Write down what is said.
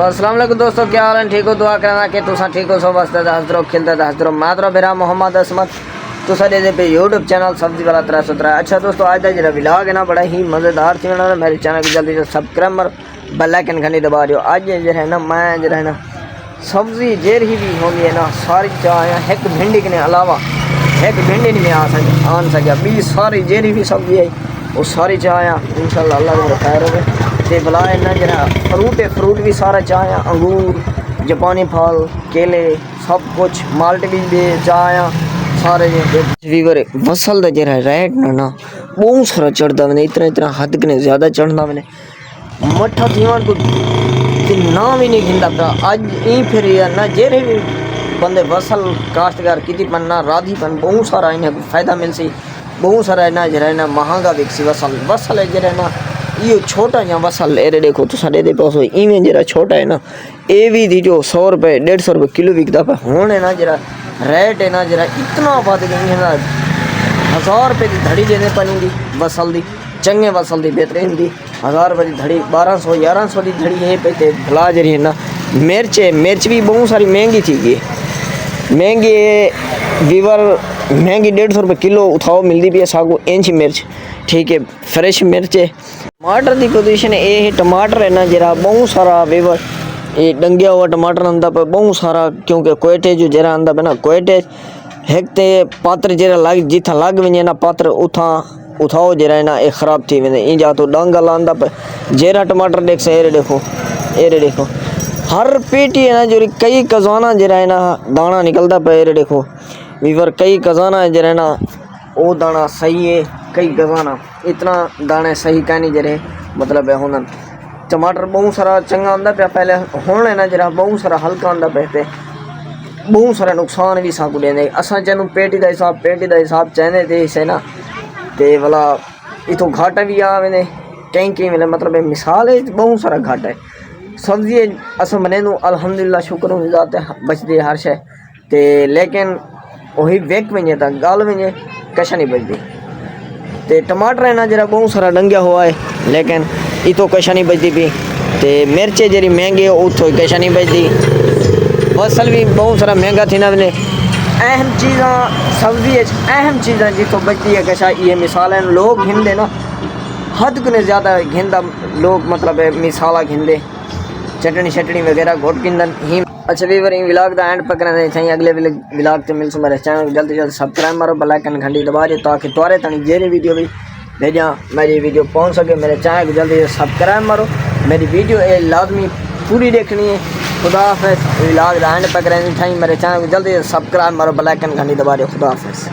तो अस्सलाम वालेकुम दोस्तों, क्या हाल है? ठीक हो? दुआ करना कि तुसा ठीक हो, सब वास्ते हंसते रहो, खेलते हंसते रहो। मैं तो मेरा मोहम्मद असमत तुसा दे पे यूट्यूब चैनल सब्जी वाला 317। अच्छा दोस्तों, आज का जो व्लॉग है ना बड़ा ही मज़ेदार थी। मेरे चैनल की जल्दी से सब्सक्राइब और बेल आइकन घंटी दबा दियो। आज जो है ना मैं जो है ना सब्जी जेर ही भी होगी है ना सारी चाह एक भिंडी के अलावा एक भिंडी नहीं आन सकिया भी सारी जेरी भी सब्जी है वो सारी चाह इंशाल्लाह अल्लाह के खैर हो ते भला इन्ना जरा फ्रूट भी सारा चाह अंगूर जापानी फल केले सब कुछ माल्ट भी चाह सारे वीवर वसल का जरा रेट ना बहुत सारा चढ़ता मैंने इतना हद कने ज़्यादा चढ़ना मैंने मठा थीवन को नाम ही नहीं गिनता पा अज ई फिर ना जेरे भी बंदे वसल काश्तकार की पन्ना राधी पन बहुत सारा इन्हें फायदा मिल सी बहुत सारा ना जरा ना महंगा बिकसी वसल है जरा ना यो छोटा या वसल एरे देखो तो साढ़े दे पास इवें जरा छोटा है ना ये भी दी जो 100 रुपये 150 रुपये किलो बिकता पे होने ना जरा रेट है ना जरा इतना बढ़ गई है ना 1000 रुपये की धड़ी देने पनी दी वसल दी चंगे वसल दी बेहतरीन दी 1000 रुपये की धड़ी 1200 की धड़ी है पे भला जरी है ना मिर्च भी बहुत सारी महंगी थी गई महंगी वीवर महंगी 150 रुपये किलो उठाओ मिलती भी है सागो इंच मिर्च ठीक है फ्रेश मिर्च है। टमाटर की पोजीशन ये है टमाटर है ना जरा बहुत सारा वीवर ये डंगिया हुआ टमाटर आंदा पे बहुत सारा क्योंकि कोयटे जो जरा आंदा पे ना कोयटे एक ते पात्र जरा लग जिथा लग वजे ना पात्र उथा उठाओ जरा है ना ये ख़राब थी वे इन जा तो डंगा लांदा पे जरा टमाटर देख से एरे देखो हर पेटी है ना जो कई खजाना जरा है ना दाना निकलता पे एरे देखो वीवर कई खजाना है जरा है ना वो दाना सही है कई खजाना इतना दाने सही का नहीं जरे मतलब है होना टमाटर बहुत सारा चंगा आंदा पे पहले होने ना जरा बहुत सारा हल्का आंदा पे बहुत सारा नुकसान भी साकू देंगे असा चैनू पेटी का हिसाब चाहते थे इसे ना ते वाला इतों घाटा भी आ मैंने कहीं मिले मतलब मिसाल है बहुत सारा घाटा है सब्जी अस मने अल्हम्दुलिल्लाह शुक्र हो जाते बचती हर शे ते लेकिन वही वेक में था गाल में कशा नहीं बचती ते टमाटर है ना जरा बहुत सारा डंगिया हुआ है लेकिन इतो कशा नहीं बचती पी ते मिर्चे जरी महंगी उतो कशा नहीं बचती फसल भी बहुत सारा महंगा थी ना मैंने अहम चीज़ा सब्जी अहम चीज़ा जितो बचती है कशा ये मिसाल है लोग घिंदे ना हद को ज़्यादा घिंदा लोग मतलब मिसाला घिंदे चटनी वगैरह घोट गिंदन ही। अच्छा वीवर व्लॉग का एंड पकड़ना चाहिए अगले व्लॉग से मिल मेरे चैनल जल्दी जल्दी सब्सक्राइब मारो बेल आइकन घंटी दबा दो ताकि तुम्हारे तक जेरी वीडियो भी भेजा मेरी वीडियो पहुंच सके। मेरे चैनल को जल्दी से सब्सक्राइब मारो मेरी वीडियो लाजमी पूरी देखनी है। खुदा हाफिज़ व्लॉग का एंड पकड़ना चाहिए मेरे चैनल को जल्दी से सब्सक्राइब मारो बेल आइकन घंटी दबा दो। खुदा हाफिज़।